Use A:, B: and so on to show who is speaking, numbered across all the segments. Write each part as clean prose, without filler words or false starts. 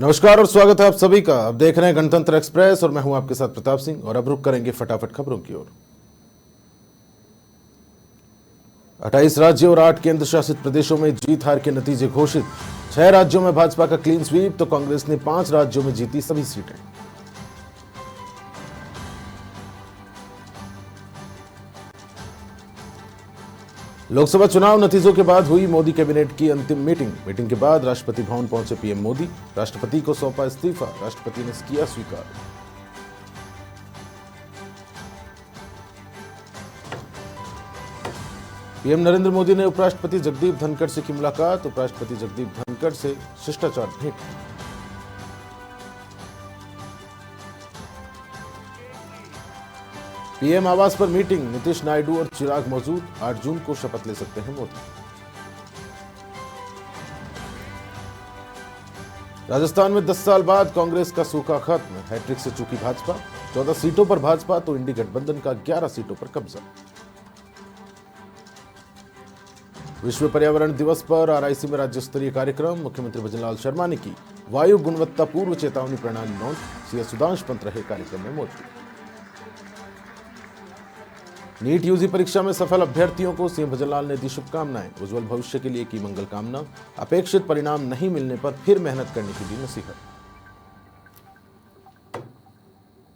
A: नमस्कार और स्वागत है आप सभी का। अब देख रहे हैं गणतंत्र एक्सप्रेस और मैं हूं आपके साथ प्रताप सिंह। और अब रुक करेंगे फटाफट खबरों की ओर। 28 राज्यों और 8 केंद्र शासित प्रदेशों में जीत हार के नतीजे घोषित। 6 राज्यों में भाजपा का क्लीन स्वीप तो कांग्रेस ने 5 राज्यों में जीती सभी सीटें। लोकसभा चुनाव नतीजों के बाद हुई मोदी कैबिनेट की अंतिम मीटिंग के बाद राष्ट्रपति भवन पहुंचे पीएम मोदी। राष्ट्रपति को सौंपा इस्तीफा, राष्ट्रपति ने किया स्वीकार। पीएम नरेंद्र मोदी ने उपराष्ट्रपति जगदीप धनखड़ से की मुलाकात। उपराष्ट्रपति जगदीप धनखड़ से शिष्टाचार भेंट। पीएम आवास पर मीटिंग, नीतीश नायडू और चिराग मौजूद। 8 जून को शपथ ले सकते हैं मोदी। राजस्थान में 10 साल बाद कांग्रेस का सूखा खत्म, हैट्रिक से चूकी भाजपा। 14 सीटों पर भाजपा तो इंडी गठबंधन का 11 सीटों पर कब्जा। विश्व पर्यावरण दिवस पर आरआईसी में राज्य स्तरीय कार्यक्रम, मुख्यमंत्री भजनलाल शर्मा ने की वायु गुणवत्ता पूर्व चेतावनी प्रणाली लॉन्च। सीएस सुधांशु पंत रहे कार्यक्रम में मौजूद। नीट यूजी परीक्षा में सफल अभ्यर्थियों को सीएम भजनलाल ने दी शुभकामनाएं। उज्जवल भविष्य के लिए की मंगल कामना। अपेक्षित परिणाम नहीं मिलने पर फिर मेहनत करने की दी नसीहत।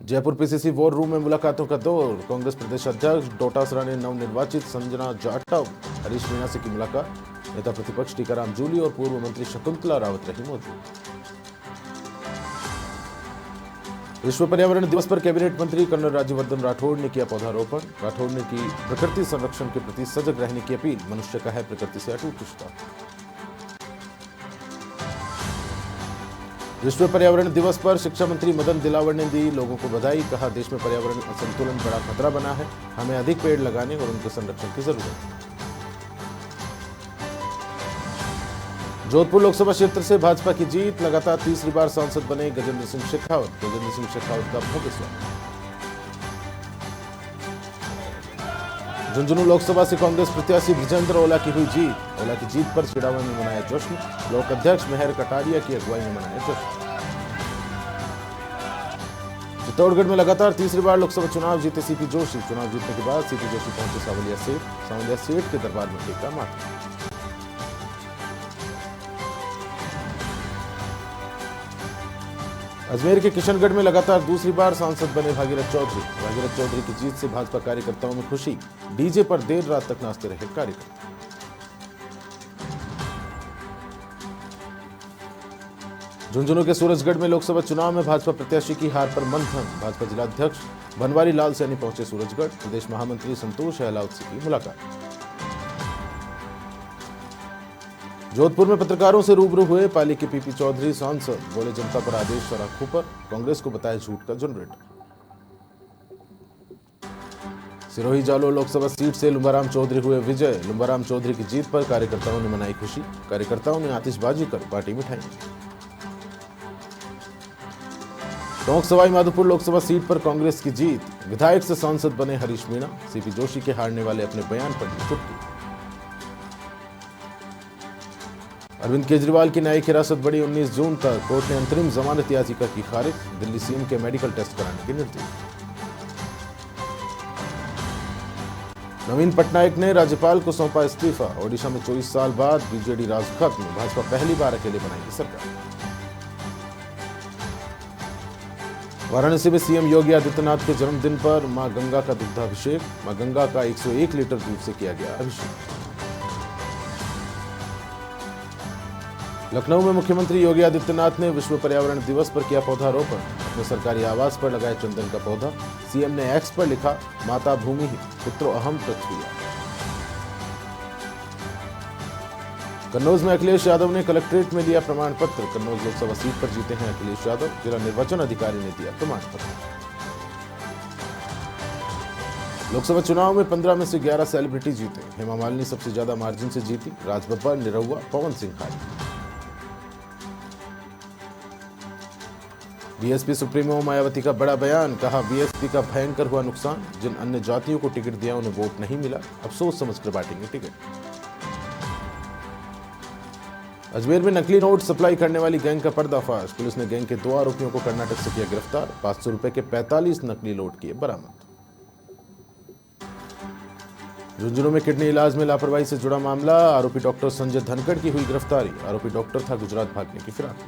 A: जयपुर पीसीसी वॉर रूम में मुलाकातों का दौर, कांग्रेस प्रदेश अध्यक्ष डोटासरा ने नवनिर्वाचित संजना जाटव, हरीश मीणा से की मुलाकात। नेता प्रतिपक्ष टीकाराम जूली और पूर्व मंत्री शकुंतला रावत रही मौजूद। विश्व पर्यावरण दिवस पर कैबिनेट मंत्री कर्नल राज्यवर्धन राठौड़ ने किया पौधारोपण। राठौड़ ने की प्रकृति संरक्षण के प्रति सजग रहने की अपील। मनुष्य का है प्रकृति से अटूट रिश्ता। विश्व पर्यावरण दिवस पर शिक्षा मंत्री मदन दिलावर ने दी लोगों को बधाई। कहा, देश में पर्यावरण असंतुलन बड़ा खतरा बना है, हमें अधिक पेड़ लगाने और उनके संरक्षण की जरूरत है। जोधपुर लोकसभा क्षेत्र से भाजपा की जीत, लगातार तीसरी बार सांसद बने गजेंद्र सिंह शेखावत। गजेंद्र सिंह शेखावत का भव्य स्वागत। झुंझुनू लोकसभा से कांग्रेस प्रत्याशी विजेंद्र ओला की हुई जीत। ओला की जीत पर चिड़ावा में मनाया जश्न। ब्लॉक अध्यक्ष मेहर कटारिया की अगुवाई में मनाया जश्न। चित्तौड़गढ़ में लगातार तीसरी बार लोकसभा चुनाव जीते सीपी जोशी। चुनाव जीतने के बाद सीपी जोशी पहुंचे सावलिया सेठ के दरबार में टेका माथा। अजमेर के किशनगढ़ में लगातार दूसरी बार सांसद बने भागीरथ चौधरी। भागीरथ चौधरी की जीत से भाजपा कार्यकर्ताओं में खुशी। डीजे पर देर रात तक नाचते रहे कार्यकर्ता। झुंझुनू के सूरजगढ़ में लोकसभा चुनाव में भाजपा प्रत्याशी की हार पर मंथन। भाजपा जिलाध्यक्ष बनवारी लाल सैनी पहुंचे सूरजगढ़। प्रदेश महामंत्री संतोष अहलावत से की मुलाकात। जोधपुर में पत्रकारों से रूबरू हुए पाली के पीपी चौधरी सांसद। बोले, जनता पर आदेश सराखों पर, कांग्रेस को बताया झूठ का जनरेटर। सिरोही जालो लोकसभा सीट से लुम्बाराम चौधरी हुए विजय। लुम्बाराम चौधरी की जीत पर कार्यकर्ताओं ने मनाई खुशी। कार्यकर्ताओं ने आतिशबाजी कर पार्टी मिठाई। टोंक सवाई माधोपुर लोकसभा सीट पर कांग्रेस की जीत। विधायक से सांसद बने हरीश मीणा। सीपी जोशी के हारने वाले अपने बयान पर दी चुटकी। अरविंद केजरीवाल की न्यायिक हिरासत बढ़ी 19 जून तक। कोर्ट ने अंतरिम जमानत याचिका की खारिज। दिल्ली सीएम के मेडिकल टेस्ट कराने के निर्देश। नवीन पटनायक ने राज्यपाल को सौंपा इस्तीफा। ओडिशा में 24 साल बाद बीजेडी राज खत्म। भाजपा पहली बार अकेले बनाएगी सरकार। वाराणसी में सीएम योगी आदित्यनाथ के जन्मदिन पर मां गंगा का दुग्धाभिषेक। मां गंगा का 101 लीटर दूध से किया गया अभिषेक। लखनऊ में मुख्यमंत्री योगी आदित्यनाथ ने विश्व पर्यावरण दिवस पर किया पौधारोपण। अपने सरकारी आवास पर लगाए चंदन का पौधा। सीएम ने एक्स पर लिखा, माता भूमि ही पुत्रो अहम पृथ्वी। कन्नौज में अखिलेश यादव ने कलेक्ट्रेट में लिया प्रमाण पत्र। कन्नौज लोकसभा सीट पर जीते हैं अखिलेश यादव। जिला निर्वाचन अधिकारी ने दिया प्रमाण पत्र। लोकसभा चुनाव में 15 में से 11 सेलिब्रिटी जीते। हेमा मालिनी सबसे ज्यादा मार्जिन से जीती। राज बब्बर, निरहुआ, पवन सिंह खाई। बीएसपी सुप्रीमो मायावती का बड़ा बयान। कहा, बीएसपी का भयंकर हुआ नुकसान। जिन अन्य जातियों को टिकट दिया उन्हें वोट नहीं मिला, अब सोच समझकर बांटेंगे टिकट। अजमेर में नकली नोट सप्लाई करने वाली गैंग का पर्दाफाश। पुलिस ने गैंग के 2 आरोपियों को कर्नाटक से किया गिरफ्तार। 500 रुपए के 45 नकली नोट किए बरामद। झुंझुनू में किडनी इलाज में लापरवाही से जुड़ा मामला। आरोपी डॉक्टर संजय धनखड़ की हुई गिरफ्तारी। आरोपी डॉक्टर था गुजरात भागने की फिराक में।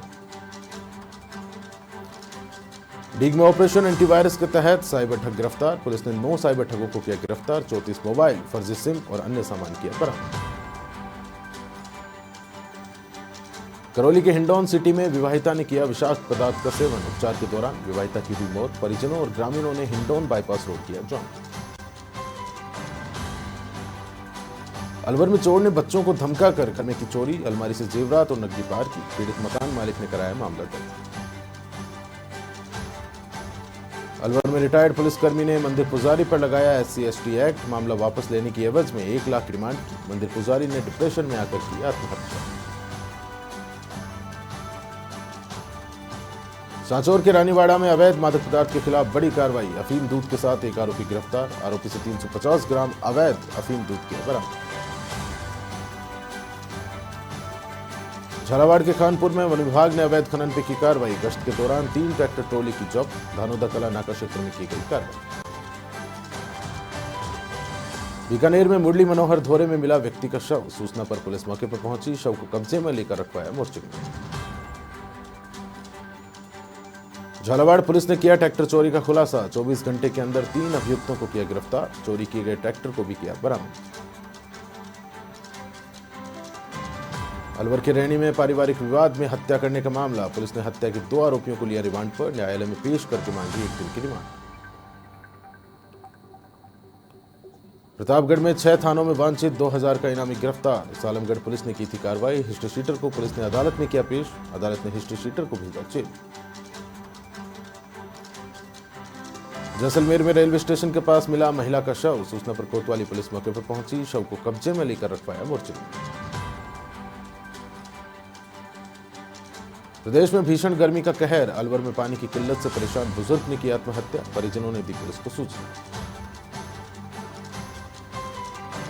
A: डीग में ऑपरेशन एंटीवायरस के तहत साइबर ठग गिरफ्तार। पुलिस ने 9 साइबर ठगों को किया गिरफ्तार। 34 मोबाइल, फर्जी सिम और अन्य सामान किया बरामद। करौली के हिंडौन सिटी में विवाहिता ने किया विषाक्त पदार्थ का सेवन। उपचार के दौरान विवाहिता की हुई मौत। परिजनों और ग्रामीणों ने हिंडौन बाईपास रोड किया जाम। अलवर में चोर ने बच्चों को धमकाकर घर में की चोरी। अलमारी से जेवरात और नकदी पार की। पीड़ित मकान मालिक ने कराया मामला दर्ज। अलवर में रिटायर्ड पुलिसकर्मी ने मंदिर पुजारी पर लगाया SC/ST एक्ट। मामला वापस लेने की एवज में 1 लाख की डिमांड की। मंदिर पुजारी ने डिप्रेशन में आकर की आत्महत्या। सांचौर के रानीवाड़ा में अवैध मादक पदार्थ के खिलाफ बड़ी कार्रवाई। अफीम दूध के साथ एक आरोपी गिरफ्तार। आरोपी से 350 ग्राम अवैध अफीम दूध किया बरामद। झालावाड़ के खानपुर में वन विभाग ने अवैध खनन पे की कार्रवाई। गश्त के दौरान 3 ट्रैक्टर ट्रॉली की जब्त। धानोदा कला नाका क्षेत्र में की गई कार्रवाई। बीकानेर में मुरली मनोहर धोरे में मिला व्यक्ति का शव। सूचना पर पुलिस मौके पर पहुंची। शव को कब्जे में लेकर रखवाया मोर्चे में। झालावाड़ पुलिस ने किया ट्रैक्टर चोरी का खुलासा। 24 घंटे के अंदर 3 अभियुक्तों को किया गिरफ्तार। चोरी किए गए ट्रैक्टर को भी किया बरामद। अलवर के रैनी में पारिवारिक विवाद में हत्या करने का मामला। पुलिस ने हत्या के 2 आरोपियों को लिया रिमांड पर। न्यायालय में पेश करके मांगी 1 दिन की रिमांड। प्रतापगढ़ में 6 थानों में वांछित 2000 का इनामी गिरफ्तार। सालमगढ़ पुलिस ने की थी कार्रवाई। हिस्ट्री शीटर को पुलिस ने अदालत में किया पेश। अदालत ने हिस्ट्री शीटर को भेजा जेल। जैसलमेर में रेलवे स्टेशन के पास मिला महिला का शव। सूचना पर कोतवाली पुलिस मौके पर पहुंची। शव को कब्जे में लेकर रखवाया मोर्चे में। प्रदेश में भीषण गर्मी का कहर। अलवर में पानी की किल्लत से परेशान बुजुर्ग ने की आत्महत्या। परिजनों ने दी पुलिस को सूचना।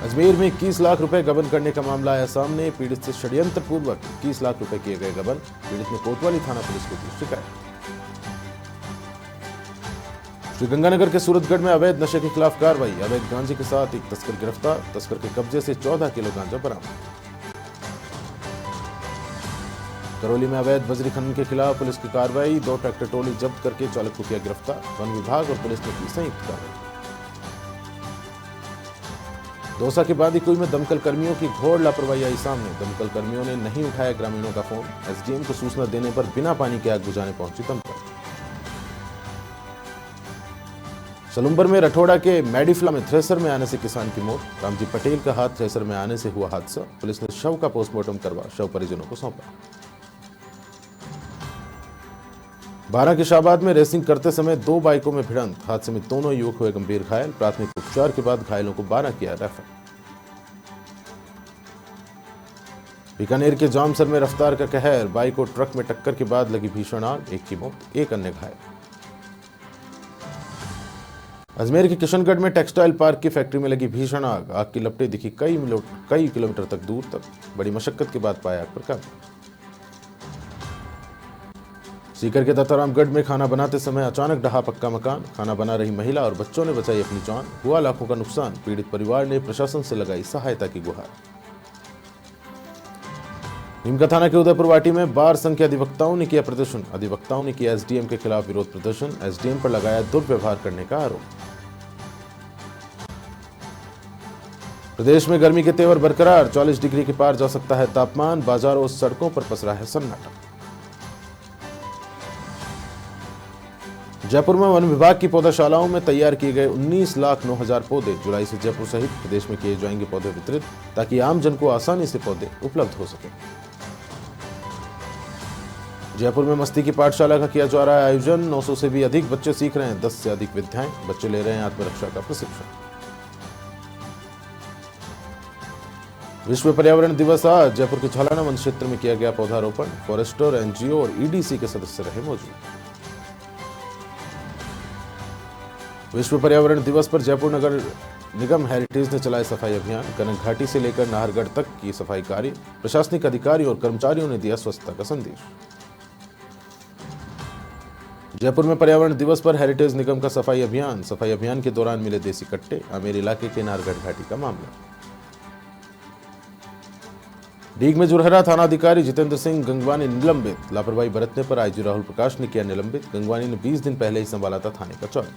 A: अजमेर में 21 लाख रुपए गबन करने का मामला आया सामने। पीड़ित से षड्यंत्र पूर्वक 21 लाख रुपए किए गए गबन। पीड़ित ने कोतवाली थाना पुलिस को दी शिकायत। श्रीगंगानगर के सूरतगढ़ में अवैध नशे के खिलाफ कार्रवाई। अवैध गांजे के साथ एक तस्कर गिरफ्तार। तस्कर के कब्जे से 14 किलो गांजा बरामद। करौली में अवैध बजरी खनन के खिलाफ पुलिस की कार्रवाई। 2 ट्रैक्टर ट्रॉली जब्त करके चालक को किया गिरफ्तार। वन विभाग और पुलिस ने की संयुक्त कार्रवाई। दौसा के बांदीकुई में दमकल कर्मियों की घोर लापरवाही आई सामने। दमकल कर्मियों ने नहीं उठाया ग्रामीणों का फोन। SDM को सूचना देने पर बिना पानी के आग बुझाने पहुंची दमकल। सलुम्बर में रठौड़ा के मैडिफ्ला में थ्रेसर में आने से किसान की मौत। रामजी पटेल का हाथ थ्रेसर में आने से हुआ हादसा। पुलिस ने शव का पोस्टमार्टम करवा शव परिजनों को सौंपा। 12 के शाहबाद में रेसिंग करते समय 2 बाइकों में भिड़ंत। हादसे में दोनों युवक हुए गंभीर घायल। प्राथमिक उपचार के बाद घायलों को 12 किया रेफर। बीकानेर के जामसर में रफ्तार का कहर। बाइक और ट्रक में टक्कर के बाद लगी भीषण आग। 1 की मौत, 1 अन्य घायल। अजमेर के किशनगढ़ में टेक्सटाइल पार्क की फैक्ट्री में लगी भीषण आग। आग की लपटें दिखी कई किलोमीटर तक दूर तक। बड़ी मशक्कत के बाद पाया आग पर काबू। सीकर के दत्तारामगढ़ में खाना बनाते समय अचानक ढहा पक्का मकान। खाना बना रही महिला और बच्चों ने बचाई अपनी जान। हुआ लाखों का नुकसान। पीड़ित परिवार ने प्रशासन से लगाई सहायता की गुहार। नीमका थाना के उदयपुर वाटी में बार संघ के अधिवक्ताओं ने किया प्रदर्शन। अधिवक्ताओं ने किया SDM के खिलाफ विरोध प्रदर्शन। SDM पर लगाया दुर्व्यवहार करने का आरोप। प्रदेश में गर्मी के तेवर बरकरार। 40 डिग्री के पार जा सकता है तापमान। बाजारों और सड़कों पर पसरा है सन्नाटा। जयपुर में वन विभाग की पौधाशालाओं में तैयार किए गए 19,09,000 पौधे। जुलाई से जयपुर सहित प्रदेश में किए जाएंगे पौधे वितरित ताकि आम जन को आसानी से पौधे उपलब्ध हो सके। जयपुर में मस्ती की पाठशाला का किया जा रहा है आयोजन। 900 से भी अधिक बच्चे सीख रहे हैं 10 से अधिक विद्याएं। बच्चे ले रहे हैं आत्मरक्षा का प्रशिक्षण। विश्व पर्यावरण दिवस आज। जयपुर के झालाना वन क्षेत्र में किया गया पौधारोपण। फॉरेस्टर, NGO और EDC के सदस्य रहे मौजूद। विश्व पर्यावरण दिवस पर जयपुर नगर निगम हेरिटेज ने चलाया सफाई अभियान। कनक घाटी से लेकर नाहरगढ़ तक की सफाई कार्य। प्रशासनिक अधिकारियों और कर्मचारियों ने दिया स्वच्छता का संदेश। जयपुर में पर्यावरण दिवस पर हेरिटेज निगम का सफाई अभियान। सफाई अभियान के दौरान मिले देसी कट्टे। आमेर इलाके के नाहरगढ़ घाटी का मामला। डीग में जुरहरा थानाधिकारी जितेंद्र सिंह गंगवानी निलंबित। लापरवाही बरतने पर आईजी राहुल प्रकाश ने किया निलंबित। गंगवानी ने 20 दिन पहले ही संभाला था थाने का चार्ज।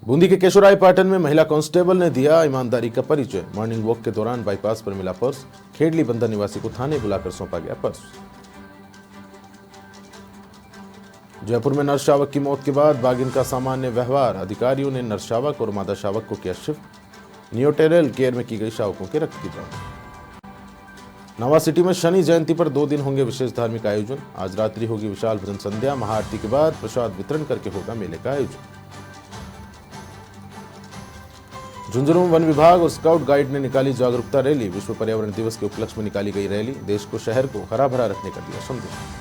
A: बूंदी के केशोराय पाटन में महिला कांस्टेबल ने दिया ईमानदारी का परिचय। मॉर्निंग वॉक के दौरान बाईपास पर मिला पर्स। खेड़ली बंदर निवासी को थाने बुलाकर सौंपा गया पर्स। जयपुर में नर शावक की मौत के बाद बाघिन का सामान्य व्यवहार। अधिकारियों ने नर शावक और मादा शावक को किया शिफ्ट। नियोटेरल केयर में की गई शावकों के रक्त की जांच। नवा सिटी में शनि जयंती पर 2 दिन होंगे विशेष धार्मिक आयोजन। आज रात्रि होगी विशाल भजन संध्या। महाआरती के बाद प्रसाद वितरण करके होगा मेले का आयोजन। झुंझुनू वन विभाग और स्काउट गाइड ने निकाली जागरूकता रैली। विश्व पर्यावरण दिवस के उपलक्ष्य में निकाली गई रैली। देश को, शहर को हरा भरा रखने का दिया संदेश।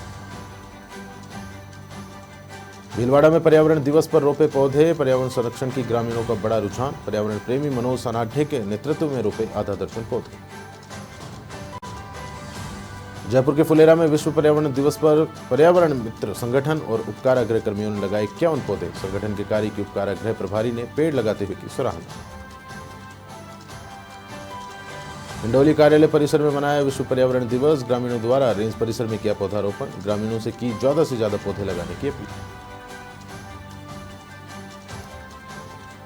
A: भीलवाड़ा में पर्यावरण दिवस पर रोपे पौधे। पर्यावरण संरक्षण की ग्रामीणों का बड़ा रुझान। पर्यावरण प्रेमी मनोज सनाढे के नेतृत्व में रोपे आधा दर्जन पौधे। जयपुर के फुलेरा में विश्व पर्यावरण दिवस पर पर्यावरण मित्र संगठन और उपकारागृह कर्मियों ने लगाए 51 पौधे। संगठन के कार्य की उपकारागृह प्रभारी ने पेड़ लगाते हुए की सराहना। हिंडौली कार्यालय परिसर में मनाया विश्व पर्यावरण दिवस। ग्रामीणों द्वारा रेंज परिसर में किया पौधारोपण। ग्रामीणों से की ज्यादा से ज्यादा पौधे लगाने की अपील।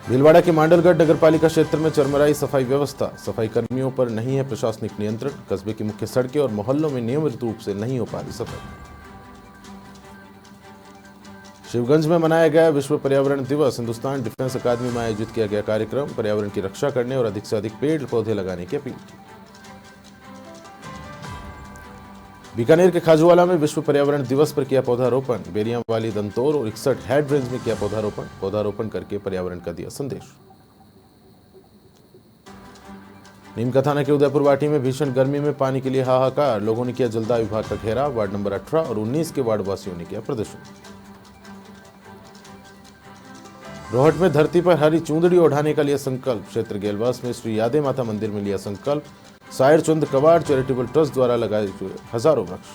A: भीलवाड़ा के मांडलगढ़ नगरपालिका क्षेत्र में चरमराई सफाई व्यवस्था। सफाई कर्मियों पर नहीं है प्रशासनिक नियंत्रण। कस्बे की मुख्य सड़कें और मोहल्लों में नियमित रूप से नहीं हो पा रही सफाई। शिवगंज में मनाया गया विश्व पर्यावरण दिवस। हिंदुस्तान डिफेंस अकादमी में आयोजित किया गया कार्यक्रम। पर्यावरण की रक्षा करने और अधिक से अधिक पेड़ पौधे लगाने की अपील की। बीकानेर के खाजूवाला में विश्व पर्यावरण दिवस पर किया पौधारोपण। बेरियांवाली, दंतौर और 61 हेड रेंज में किया पौधारोपण। पौधारोपण करके पर्यावरण का दिया संदेश। नीमका थाना के उदयपुर वाटी में भीषण गर्मी में पानी के लिए हाहाकार। लोगों ने किया जलदाय विभाग का घेराव। वार्ड नंबर 18 और 19 के वार्ड वासियों ने किया प्रदर्शन। रोहट में धरती पर हरी चूंदड़ी ओढ़ाने का लिया संकल्प। क्षेत्र गेलवास में श्री यादे माता मंदिर में लिया संकल्प। सायर चंद कवाड़ चैरिटेबल ट्रस्ट द्वारा लगाए हुए हजारों वृक्ष।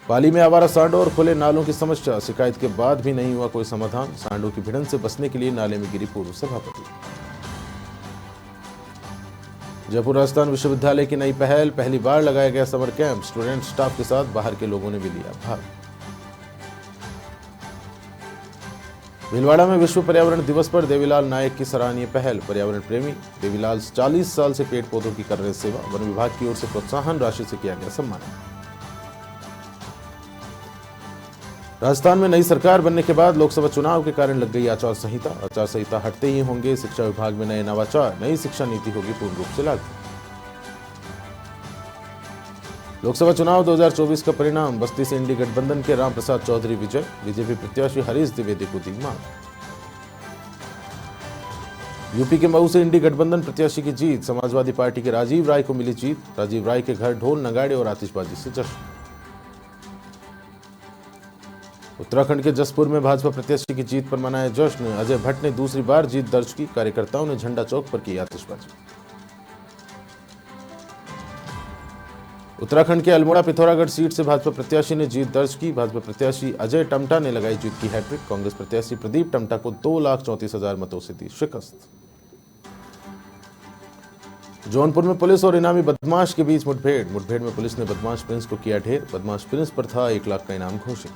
A: पाली में आवारा सांडों और खुले नालों की समस्या। शिकायत के बाद भी नहीं हुआ कोई समाधान। सांडों की भिड़ंत से बचने के लिए नाले में गिरी पूर्व सभापति। जयपुर राजस्थान विश्वविद्यालय की नई पहल। पहली बार लगाया गया समर कैंप। स्टूडेंट स्टाफ के साथ बाहर के लोगों ने भी लिया भाग। भीलवाड़ा में विश्व पर्यावरण दिवस पर देवीलाल नायक की सराहनीय पहल। पर्यावरण प्रेमी देवीलाल 40 साल से पेड़ पौधों की कर रहे सेवा। वन विभाग की ओर से प्रोत्साहन राशि से किया गया सम्मान। राजस्थान में नई सरकार बनने के बाद लोकसभा चुनाव के कारण लग गई आचार संहिता। आचार संहिता हटते ही होंगे शिक्षा विभाग में नए नवाचार। नई शिक्षा नीति होगी पूर्ण रूप से लागू। लोकसभा चुनाव 2024 का परिणाम। बस्ती से इंडी गठबंधन के राम प्रसाद चौधरी विजय। बीजेपी प्रत्याशी हरीश द्विवेदी को दी मात। यूपी के मऊ से इंडी गठबंधन प्रत्याशी की जीत। समाजवादी पार्टी के राजीव राय को मिली जीत। राजीव राय के घर ढोल नगाड़े और आतिशबाजी से जश्न। उत्तराखंड के जसपुर में भाजपा प्रत्याशी की जीत पर मनाया जश्न। अजय भट्ट ने दूसरी बार जीत दर्ज की। कार्यकर्ताओं ने झंडा चौक पर की आतिशबाजी। उत्तराखंड के अल्मोड़ा पिथौरागढ़ सीट से भाजपा प्रत्याशी ने जीत दर्ज की। भाजपा प्रत्याशी अजय टमटा ने लगाई जीत की हैट्रिक। कांग्रेस प्रत्याशी प्रदीप टमटा को 2,34,000 मतों से दी शिकस्त। जौनपुर में पुलिस और इनामी बदमाश के बीच मुठभेड़ में पुलिस ने बदमाश प्रिंस को किया ढेर। बदमाश प्रिंस पर था 1 लाख का इनाम घोषित।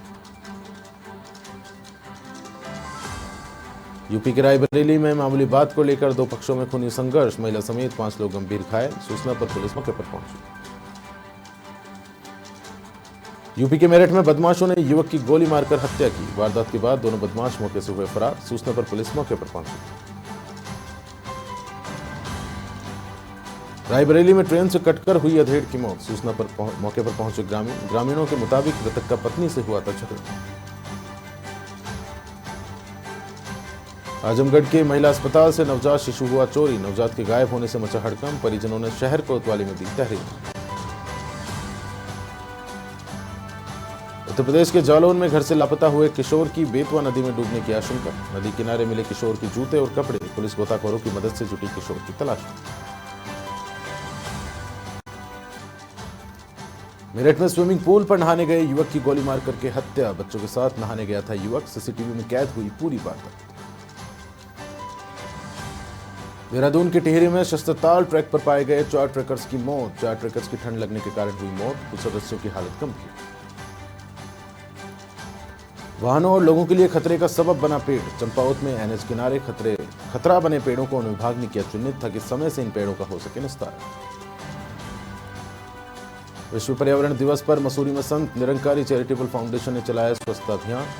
A: यूपी के रायबरेली में मामूली बात को लेकर 2 पक्षों में खूनी संघर्ष। महिला समेत 5 लोग गंभीर घायल। सूचना पर पुलिस मौके पर पहुंची। यूपी के मेरठ में बदमाशों ने युवक की गोली मारकर हत्या की। वारदात के बाद दोनों बदमाश मौके से हुए फरार। सूचना पर पुलिस मौके पर पहुंची। रायबरेली में ट्रेन से कटकर हुई अधेड़ की मौत। सूचना पर मौके पर पहुंचे ग्रामीणों के मुताबिक मृतक का पत्नी से हुआ था झगड़ा। आजमगढ़ के महिला अस्पताल से नवजात शिशु हुआ चोरी। नवजात के गायब होने से मचा हड़कंप। परिजनों ने शहर कोतवाली में दी तहरीर। उत्तर प्रदेश के जालौन में घर से लापता हुए किशोर की बेतवा नदी में डूबने की आशंका। नदी किनारे मिले किशोर के जूते और कपड़े, पुलिस गोताखोरों की मदद से जुटी किशोर की तलाश में। मेरठ में स्विमिंग पूल पर नहाने गए युवक की गोली मार करके हत्या। बच्चों के साथ नहाने गया था युवक, सीसीटीवी में कैद हुई पूरी वारदात। देहरादून के टिहरी में शस्त्रताल ट्रैक पर पाए गए 4 ट्रैकर्स की मौत। 4 ट्रैकर्स की ठंड लगने के कारण हुई मौत, कुछ सदस्यों की हालत गंभीर। वाहनों और लोगों के लिए खतरे का सबब बना पेड़। चंपावत में एनएच किनारे खतरा बने पेड़ों को वन विभाग ने किया चिन्हित, ताकि समय से इन पेड़ों का हो सके निस्तार। विश्व पर्यावरण दिवस पर मसूरी में संत निरंकारी चैरिटेबल फाउंडेशन ने चलाया स्वच्छता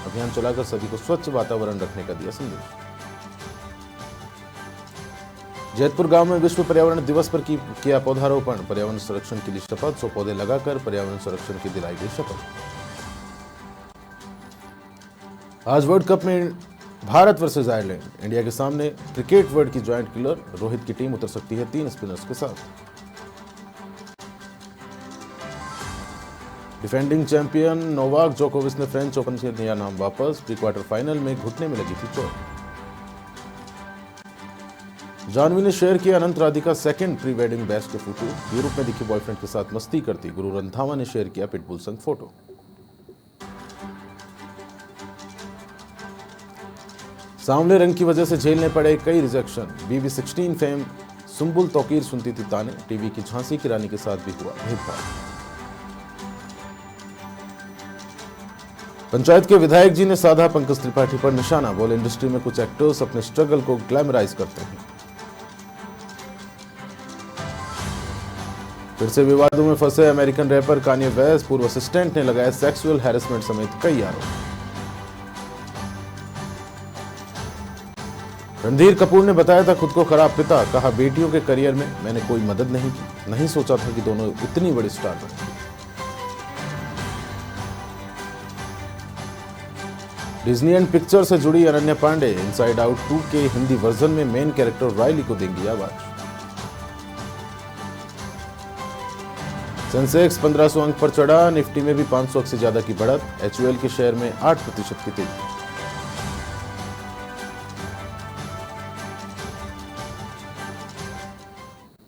A: अभियान चलाकर सभी को स्वच्छ वातावरण रखने का दिया संदेश। जैतपुर गांव में विश्व पर्यावरण दिवस पर किया पौधारोपण। पर्यावरण संरक्षण के लिए शपथ, 100 पौधे लगाकर पर्यावरण संरक्षण की दिलाई गई शपथ। आज वर्ल्ड कप में भारत वर्सेस आयरलैंड। इंडिया के सामने क्रिकेट वर्ल्ड की जॉइंट किलर रोहित की टीम उतर सकती है 3 स्पिनर्स के साथ। डिफेंडिंग चैंपियन नोवाक जोकोविच ने फ्रेंच ओपन से लिया नाम वापस। प्री क्वार्टर फाइनल में घुटने में लगी थी चोट। जानवी ने शेयर किया Anant Radhika second pre wedding best के फोटो। यूरोप में दिखी बॉयफ्रेंड के साथ मस्ती करती गुरु रंधावा ने शेयर किया पिटबुल संग फोटो। सांवले रंग की वजह से झेलने पड़े कई rejection. BB16 fame Sumbul Tauqeer सुनती थी ताने। टीवी की झांसी की रानी के साथ भी हुआ भेदभाव। पंचायत के विधायक जी ने साधा पंकज त्रिपाठी पर निशाना। बोले इंडस्ट्री में कुछ एक्टर्स अपने स्ट्रगल को ग्लैमराइज करते हैं। फिर से विवादों में फंसे अमेरिकन रैपर कान्ये वेस्ट। पूर्व असिस्टेंट ने लगाया सेक्सुअल हैरेसमेंट समेत कई आरोप। रणधीर कपूर ने बताया था खुद को खराब पिता। कहा बेटियों के करियर में मैंने कोई मदद नहीं की, नहीं सोचा था कि दोनों इतनी बड़ी स्टार बनेंगे। डिज्नी एंड पिक्चर से जुड़ी अनन्या पांडे इनसाइड आउट 2 के हिंदी वर्जन में मेन कैरेक्टर रायली को देंगी आवाज। सेंसेक्स 1500 अंक पर चढ़ा। निफ्टी में भी 500 से ज्यादा की बढ़त। HUL के शेयर में 8% की तेजी।